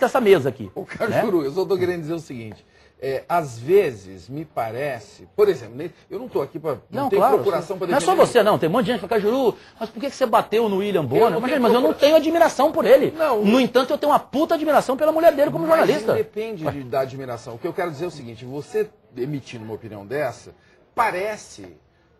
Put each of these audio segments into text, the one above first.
essa mesa aqui. O Cajuru, né? Eu só estou querendo dizer o seguinte. Às vezes, me parece... Por exemplo, eu não estou aqui para... Não tem claro, procuração para defender... Não é só você, não. Tem um monte de gente que fala, Cajuru, mas por que você bateu no William Bonner? Mas eu não tenho admiração por ele. Não, no entanto, eu tenho uma puta admiração pela mulher dele como jornalista. Depende da admiração. O que eu quero dizer é o seguinte, você emitindo uma opinião dessa, parece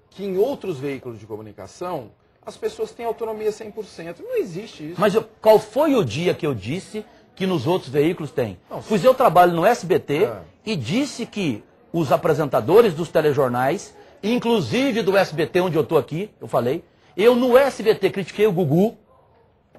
que em outros veículos de comunicação, as pessoas têm autonomia 100%. Não existe isso. Mas qual foi o dia que eu disse que nos outros veículos tem? Pois eu trabalho no SBT e disse que os apresentadores dos telejornais, inclusive do SBT, onde eu estou aqui, eu falei, eu no SBT critiquei o Gugu,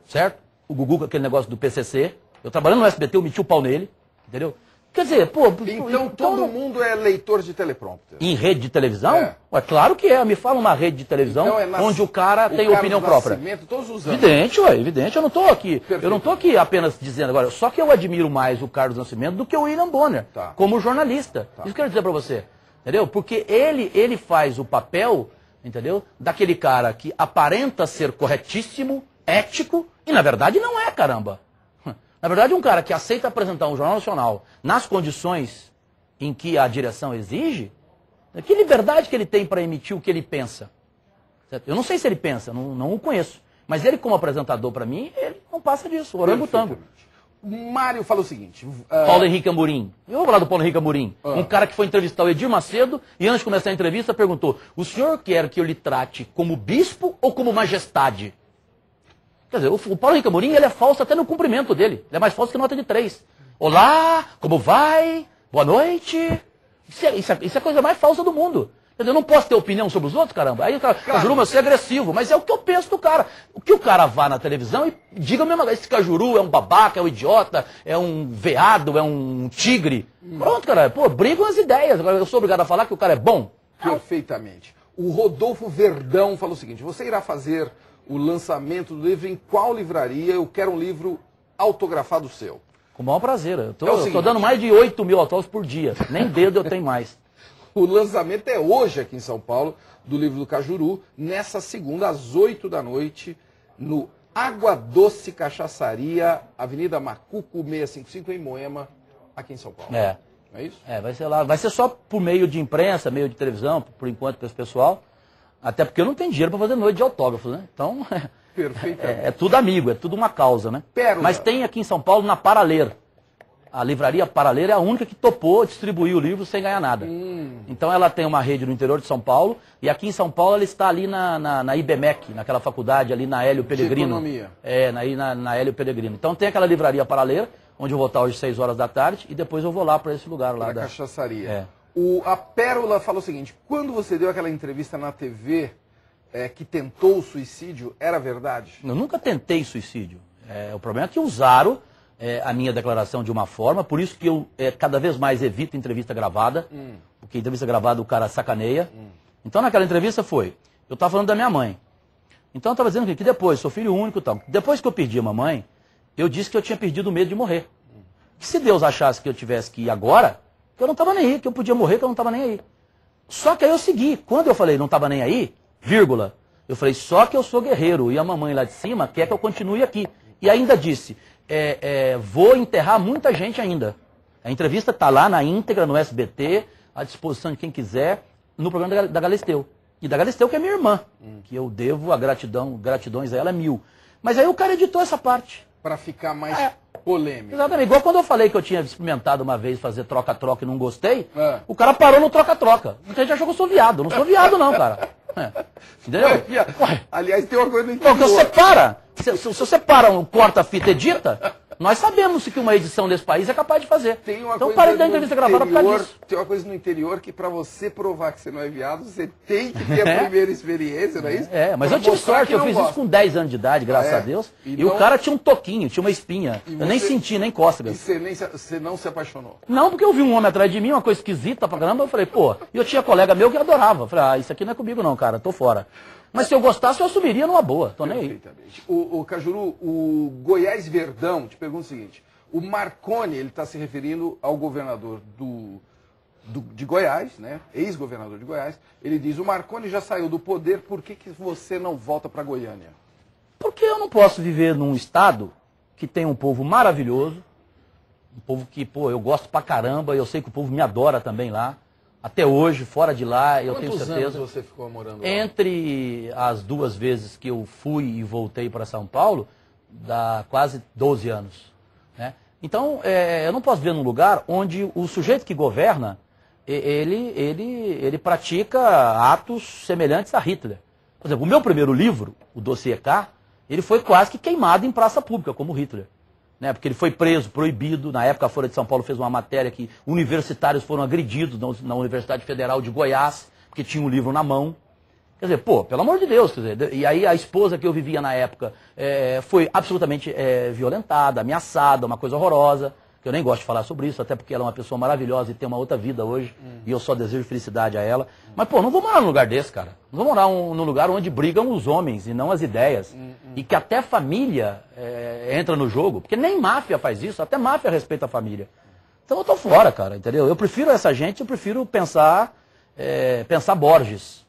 certo? O Gugu com aquele negócio do PCC. Eu trabalhando no SBT, eu meti o pau nele, entendeu? Quer dizer, pô... Então todo mundo é leitor de teleprompter. Em rede de televisão? Ué, claro que é. Me fala uma rede de televisão onde o cara tem opinião própria. Todos os anos. Evidente, ué, evidente. Eu não estou aqui. Eu não estou aqui apenas dizendo agora. Só que eu admiro mais o Carlos Nascimento do que o William Bonner, como jornalista. Isso que eu quero dizer para você. Entendeu? Porque ele faz o papel, entendeu? Daquele cara que aparenta ser corretíssimo, ético, e na verdade não é, caramba. Na verdade, um cara que aceita apresentar um jornal nacional nas condições em que a direção exige, que liberdade que ele tem para emitir o que ele pensa? Certo? Eu não sei se ele pensa, não o conheço. Mas ele, como apresentador para mim, ele não passa disso, orangotango. O Mário fala o seguinte... Paulo Henrique Amorim. Eu vou falar do Paulo Henrique Amorim. Um cara que foi entrevistar o Edir Macedo e antes de começar a entrevista perguntou, o senhor quer que eu lhe trate como bispo ou como majestade? Quer dizer, o Paulo Henrique Amorim, ele é falso até no cumprimento dele. Ele é mais falso que nota de 3. Olá, como vai? Boa noite. Isso é a coisa mais falsa do mundo. Quer dizer, eu não posso ter opinião sobre os outros, caramba. Aí o cara, Cajuru, mas você é agressivo. Mas é o que eu penso do cara. O que o cara vá na televisão e diga a mesma coisa. Esse Cajuru é um babaca, é um idiota, é um veado, é um tigre. Pronto, cara. Pô, brigam as ideias. Agora eu sou obrigado a falar que o cara é bom. Perfeitamente. O Rodolfo Verdão falou o seguinte, você irá fazer o lançamento do livro em qual livraria? Eu quero um livro autografado seu. Com o maior prazer. Eu tô dando mais de 8 mil autógrafos por dia. Nem dedo eu tenho mais. O lançamento é hoje aqui em São Paulo, do livro do Cajuru, nessa segunda, às 8 da noite, no Água Doce Cachaçaria, Avenida Macuco 655, em Moema, aqui em São Paulo. É. É isso? Vai ser lá. Vai ser só por meio de imprensa, meio de televisão, por enquanto, para esse pessoal. Até porque eu não tenho dinheiro para fazer noite de autógrafos, né? Então, é tudo amigo, é tudo uma causa, né? Pérola. Mas tem aqui em São Paulo, na Paraler. A livraria Paraler é a única que topou distribuir o livro sem ganhar nada. Então ela tem uma rede no interior de São Paulo, e aqui em São Paulo ela está ali na IBMEC, naquela faculdade ali na Hélio Pellegrino. De economia. Na Hélio Pellegrino. Então tem aquela livraria Paraler, onde eu vou estar hoje às 6 horas da tarde, e depois eu vou lá para esse lugar lá. Da cachaçaria. É. A Pérola falou o seguinte, quando você deu aquela entrevista na TV... que tentou o suicídio, era verdade? Eu nunca tentei suicídio. O problema é que usaram a minha declaração de uma forma, por isso que eu cada vez mais evito entrevista gravada, porque entrevista gravada o cara sacaneia. Então naquela entrevista eu estava falando da minha mãe. Então eu estava dizendo que depois, sou filho único e tal, depois que eu perdi a mamãe, eu disse que eu tinha perdido o medo de morrer. Que se Deus achasse que eu tivesse que ir agora, que eu não estava nem aí, que eu podia morrer, que eu não estava nem aí. Só que aí eu segui. Quando eu falei não estava nem aí, vírgula, eu falei, só que eu sou guerreiro e a mamãe lá de cima quer que eu continue aqui. E ainda disse, vou enterrar muita gente ainda. A entrevista está lá na íntegra, no SBT, à disposição de quem quiser, no programa da Galisteu. E da Galisteu, que é minha irmã, que eu devo a gratidões a ela 1000. Mas aí o cara editou essa parte. Para ficar mais polêmico. Exatamente. Igual quando eu falei que eu tinha experimentado uma vez fazer troca-troca e não gostei, o cara parou no troca-troca. Muita gente achou que eu sou viado. Eu não sou viado não, cara. Entendeu? Aliás, tem uma coisa no interior. Porque você para. Se você para um corta-fita edita, nós sabemos que uma edição desse país é capaz de fazer. Então parei da entrevista gravada por causa disso. Tem uma coisa no interior que para você provar que você não é viado, você tem que ter a primeira experiência, não é isso? Mas eu tive sorte, eu fiz isso com 10 anos de idade, graças a Deus. Então, e o cara tinha um toquinho, tinha uma espinha. Eu nem senti, nem cócegas. E você não se apaixonou? Não, porque eu vi um homem atrás de mim, uma coisa esquisita pra caramba, eu falei, e eu tinha colega meu que adorava. Eu falei, isso aqui não é comigo não, cara, tô fora. Mas se eu gostasse, eu assumiria numa boa, tô nem aí. O Cajuru, o Goiás Verdão te pergunta o seguinte, o Marconi, ele está se referindo ao governador de Goiás, né? Ex-governador de Goiás, ele diz, o Marconi já saiu do poder, por que você não volta para Goiânia? Porque eu não posso viver num estado que tem um povo maravilhoso, Um povo que, pô, eu gosto pra caramba, eu sei que o povo me adora também lá. Até hoje, fora de lá, eu tenho certeza. Quantos anos você ficou morando lá? Entre as 2 vezes que eu fui e voltei para São Paulo, dá quase 12 anos. Né? Então, eu não posso ver num lugar onde o sujeito que governa, ele pratica atos semelhantes a Hitler. Por exemplo, o meu primeiro livro, o Dossiê K, ele foi quase que queimado em praça pública, como Hitler. Né? Porque ele foi preso, proibido. Na época, a Folha de São Paulo fez uma matéria que universitários foram agredidos na Universidade Federal de Goiás, porque tinha um livro na mão. Quer dizer, pô, pelo amor de Deus. Quer dizer, e aí a esposa que eu vivia na época foi absolutamente violentada, ameaçada, uma coisa horrorosa. Que eu nem gosto de falar sobre isso, até porque ela é uma pessoa maravilhosa e tem uma outra vida hoje, e eu só desejo felicidade a ela. Mas, pô, não vou morar num lugar desse, cara. Não vou morar num lugar onde brigam os homens e não as ideias. E que até família entra no jogo, porque nem máfia faz isso, até máfia respeita a família. Então eu tô fora, cara, entendeu? Eu prefiro essa gente, eu prefiro pensar Borges.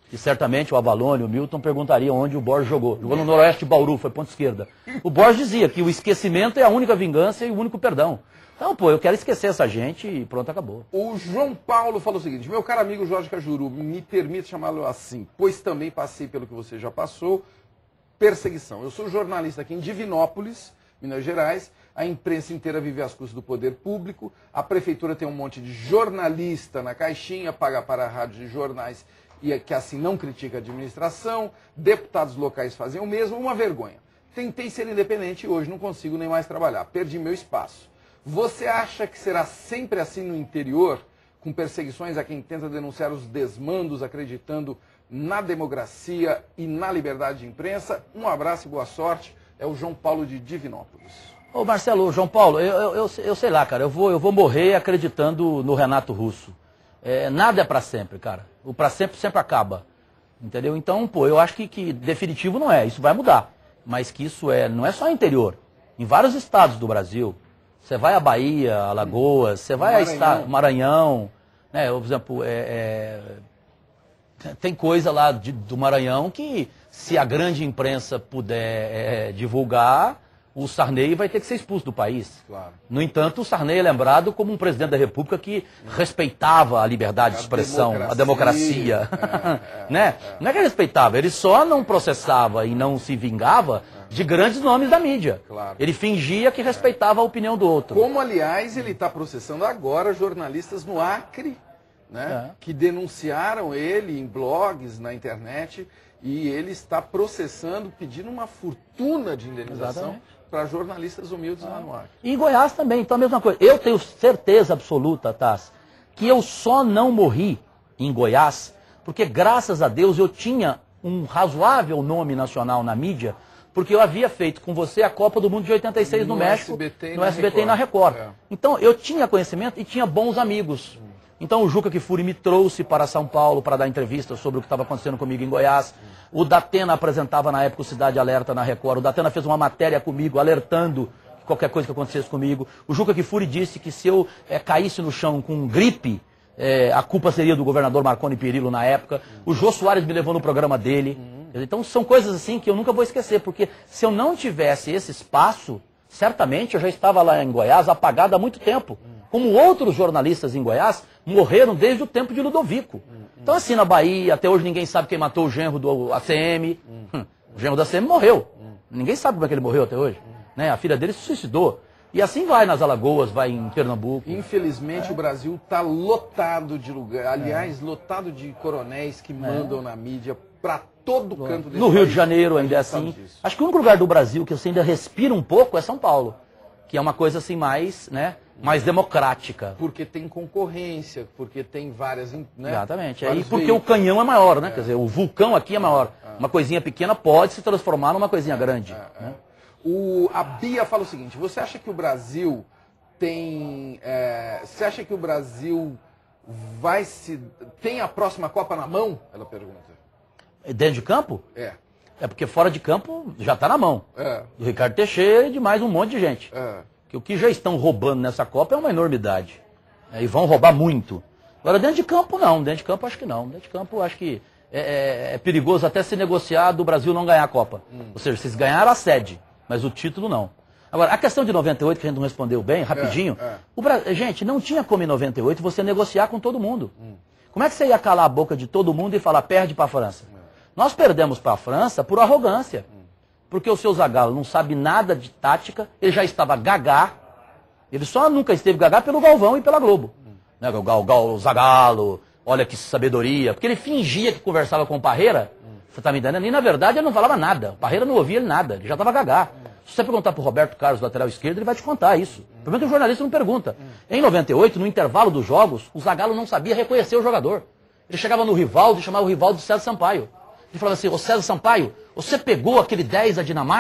Que certamente o Avalone, o Milton perguntariam onde o Borges jogou. Jogou no Noroeste de Bauru, foi ponta esquerda. O Borges dizia que o esquecimento é a única vingança e o único perdão. Então, pô, eu quero esquecer essa gente e pronto, acabou. O João Paulo falou o seguinte: meu caro amigo Jorge Cajuru, me permite chamá-lo assim, pois também passei pelo que você já passou, perseguição. Eu sou jornalista aqui em Divinópolis, Minas Gerais, a imprensa inteira vive às custas do poder público, a prefeitura tem um monte de jornalista na caixinha, paga para a rádio de jornais e que assim não critica a administração, deputados locais fazem o mesmo, uma vergonha. Tentei ser independente e hoje não consigo nem mais trabalhar, perdi meu espaço. Você acha que será sempre assim no interior, com perseguições a quem tenta denunciar os desmandos, acreditando na democracia e na liberdade de imprensa? Um abraço e boa sorte. É o João Paulo de Divinópolis. Ô Marcelo, João Paulo, eu sei lá, cara, eu vou morrer acreditando no Renato Russo. Nada é para sempre, cara. O para sempre sempre acaba. Entendeu? Então, pô, eu acho que definitivo não é. Isso vai mudar. Mas que isso não é só interior. Em vários estados do Brasil. Você vai à Bahia, Alagoas, você vai a Maranhão. Né? Por exemplo, tem coisa lá do Maranhão que, se a grande imprensa puder divulgar, o Sarney vai ter que ser expulso do país. Claro. No entanto, o Sarney é lembrado como um presidente da República que respeitava a liberdade de expressão, a democracia. Né? Não é que ele respeitava, ele só não processava e não se vingava de grandes nomes da mídia. Claro. Ele fingia que respeitava a opinião do outro. Como, aliás, ele está processando agora jornalistas no Acre, né? Que denunciaram ele em blogs, na internet, e ele está processando, pedindo uma fortuna de indenização para jornalistas humildes lá no Acre. E em Goiás também, então a mesma coisa. Eu tenho certeza absoluta, Tass, que eu só não morri em Goiás, porque graças a Deus eu tinha um razoável nome nacional na mídia, porque eu havia feito com você a Copa do Mundo de 86 no México, no SBT e na Record. Então eu tinha conhecimento e tinha bons amigos. Então o Juca Kfouri me trouxe para São Paulo para dar entrevista sobre o que estava acontecendo comigo em Goiás. O Datena apresentava na época o Cidade Alerta na Record. O Datena fez uma matéria comigo alertando qualquer coisa que acontecesse comigo. O Juca Kfouri disse que se eu caísse no chão com gripe, a culpa seria do governador Marconi Perillo na época. O Jô Soares me levou no programa dele. Então são coisas assim que eu nunca vou esquecer, porque se eu não tivesse esse espaço, certamente eu já estava lá em Goiás apagado há muito tempo. Como outros jornalistas em Goiás morreram desde o tempo de Ludovico. Então assim, na Bahia, até hoje ninguém sabe quem matou o genro do ACM. O genro do ACM morreu. Ninguém sabe como é que ele morreu até hoje. Né? A filha dele se suicidou. E assim vai nas Alagoas, vai em Pernambuco. Infelizmente o Brasil está lotado de lugares, aliás, lotado de coronéis que mandam na mídia para todo canto desse No Rio de Janeiro ainda é assim. Acho que o único lugar do Brasil que você ainda respira um pouco é São Paulo. Que é uma coisa assim mais, né, mais democrática. Porque tem concorrência, porque tem várias... Né, exatamente. E porque o canhão é maior, né? Quer dizer, o vulcão aqui é maior. Uma coisinha pequena pode se transformar numa coisinha grande. Né? A Bia fala o seguinte: você acha que o Brasil tem... você acha que o Brasil tem a próxima Copa na mão? Ela pergunta. Dentro de campo? É porque fora de campo já está na mão. Do Ricardo Teixeira e de mais um monte de gente. Que o que já estão roubando nessa Copa é uma enormidade. E vão roubar muito. Agora dentro de campo não, dentro de campo acho que não. Dentro de campo acho que é perigoso até se negociar do Brasil não ganhar a Copa. Ou seja, vocês ganharam a sede, mas o título não. Agora, a questão de 98, que a gente não respondeu bem, rapidinho. Gente, não tinha como em 98 você negociar com todo mundo. Como é que você ia calar a boca de todo mundo e falar, perde para a França? Nós perdemos para a França por arrogância. Porque o seu Zagallo não sabe nada de tática, ele já estava gagá. Ele só nunca esteve gagá pelo Galvão e pela Globo. Né? O Zagallo, olha que sabedoria. Porque ele fingia que conversava com o Parreira, você tá me entendendo? E na verdade ele não falava nada. O Parreira não ouvia ele nada, ele já estava gagá. Se você perguntar para o Roberto Carlos, lateral esquerdo, ele vai te contar isso. Pelo menos o jornalista não pergunta. Em 98, no intervalo dos jogos, o Zagallo não sabia reconhecer o jogador. Ele chegava no Rivaldo e chamava o Rivaldo de César Sampaio. Ele falava assim, ô César Sampaio, você pegou aquele 10 da Dinamarca?